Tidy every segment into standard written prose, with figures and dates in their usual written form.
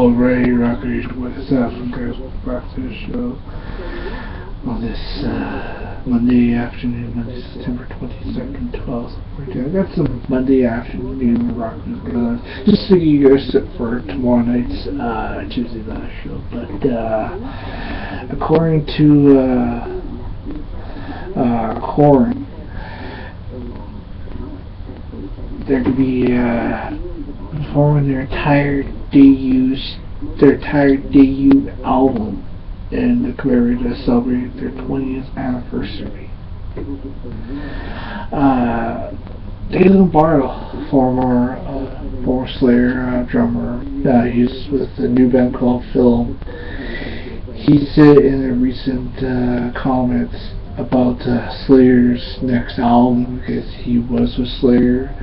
Alright, rockers, what's up, guys? Welcome back to the show on this Monday afternoon, Monday, September 22nd, 12:42. I got some Monday afternoon rockers going on. Just to get you guys set for tomorrow night's Tuesday night show. But according to Korn, they're going to be performing their entire debut album and commemorating to celebrate their 20th anniversary. Dave Lombardo, former Slayer drummer, he's with a new band called Film. He said in a recent comments about Slayer's next album, because he was with Slayer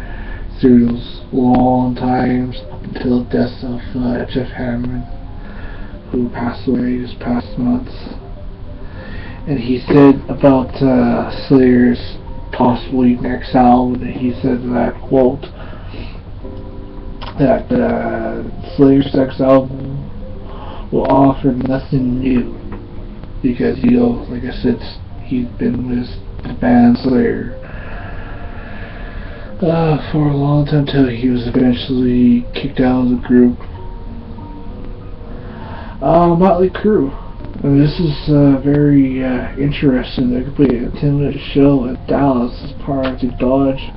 through those long times up until the death of Jeff Hammond, who passed away this past month. And he said about Slayer's possibly next album, and he said that, quote, that Slayer's next album will offer nothing new, because, you know, like I said, he's been with the band Slayer for a long time until he was eventually kicked out of the group. Motley Crue. And this is very interesting. They completed a 10-minute show at Dallas as part of the Dodge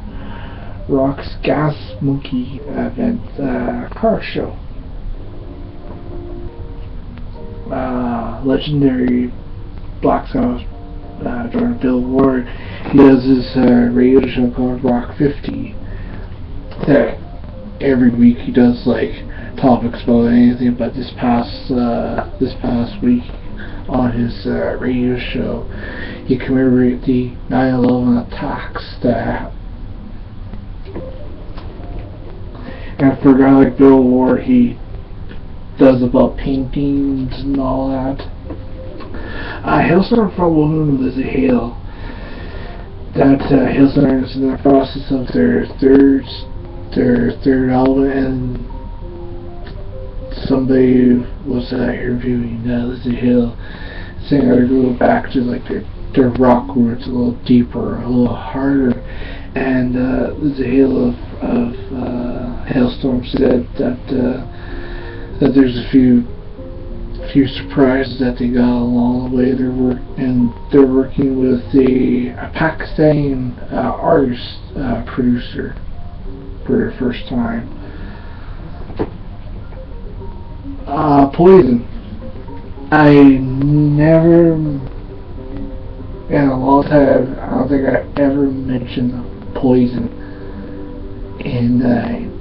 Rock's Gas Monkey event car show. Legendary Black Sabbath drummer Bill Ward, he does his radio show called Rock 50. That every week he does like topics about anything, but this past week on his radio show, he commemorated the 9/11 attacks that happened. And for a guy like Bill Ward, he does about paintings and all that. Hailstorm from Woman Lizzie Hale. That Hailstorm is in the process of their third album, and somebody was interviewing Lizzie Hale, saying they're going back to like their rock roots a little deeper, a little harder. And Lizzie Hale of Hailstorm said that there's a few surprises that they got along the way. They're working with a Pakistani artist producer for their first time. Poison. I never, in a long time, I don't think I ever mentioned Poison in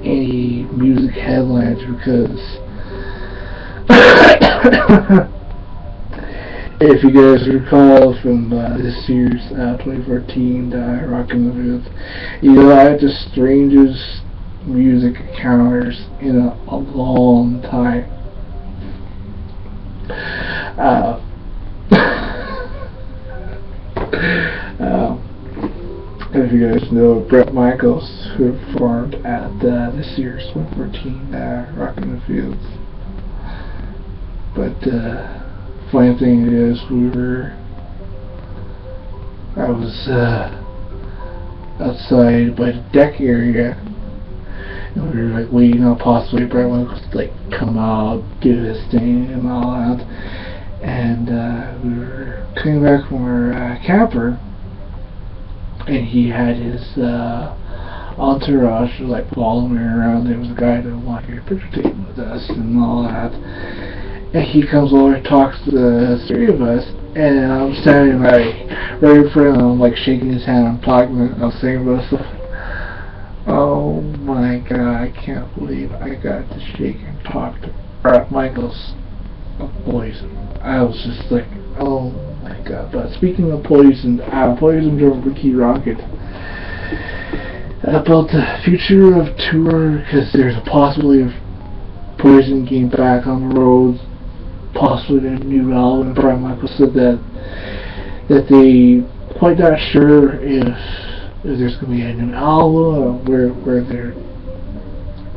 any music headlines, because if you guys recall from this year's 2014 Rock in the Fields, you know, I had the strangest music encounters in a long time. If you guys know Bret Michaels, who performed at this year's 2014 Rock in the Fields. But funny thing is, I was outside by the deck area, and we were like waiting on possibly Bret Michaels to like come out, do his thing and all that. And we were coming back from our camper, and he had his entourage like following me around. There was a guy that wanted to get a picture taken with us and all that. And he comes over and talks to the three of us, and I'm standing like right in front of him, like shaking his hand. I'm talking, I'm saying to myself, "Oh my God, I can't believe I got to shake and talk to Bret Michaels of Poison." I was just like, oh my God. But speaking of Poison, Poison drummer Ricky Rocket, about the future of tour, because there's a possibility of Poison getting back on the road, possibly their new album. Brian Michaels said that they quite not sure if there's going to be a new album, or where they're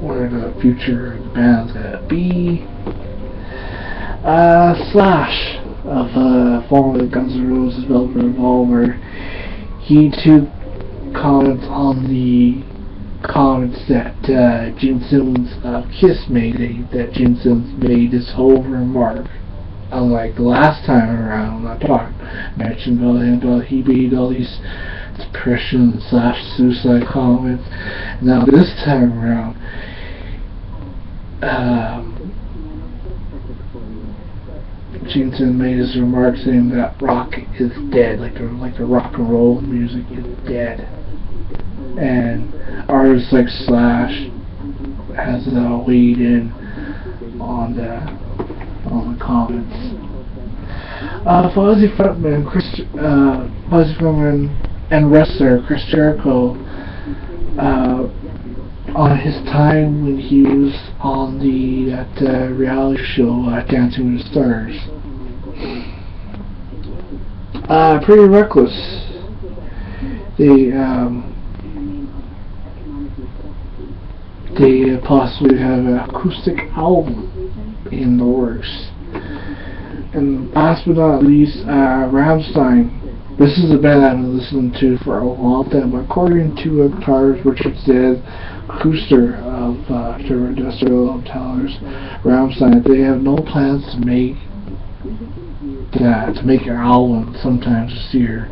where the future of the band's gonna be. Slash of formerly Guns N' Roses Velvet Revolver, he too comments on the comments that Gene Simmons of Kiss made, that Gene Simmons made this whole remark. Unlike the last time around, mentioned about him, but he made all these depression / suicide comments. Now this time around, Gene Simmons made his remark saying that rock is dead, like the rock and roll music is dead, and artists like Slash has weighed in on the comments. Fuzzy frontman and wrestler Chris Jericho, on his time when he was on that reality show Dancing with the Stars, pretty reckless. They possibly have an acoustic album in the works. And last but not least, Rammstein. This is a band I've been listening to for a long time. According to a guitarist Richard said, Kuster of Industrial Tellers, Rammstein, they have no plans to make an album sometime this year.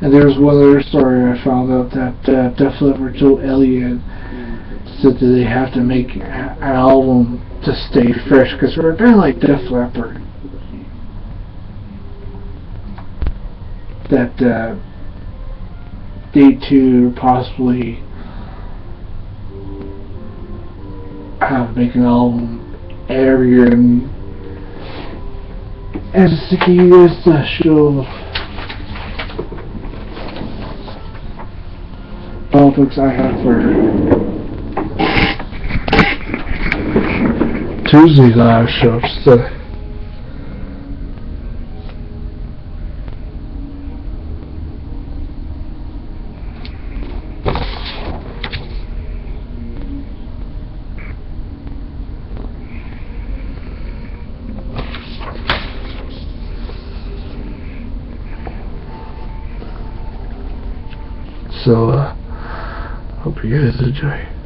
And there's one other story I found out that Def Leppard Joe Elliott said that they have to make an album to stay fresh, because for a band like Def Leppard, that they too possibly have to make an album every year, and just to give you guys the show topics I have for Tuesday's live show. So, hope you guys enjoy.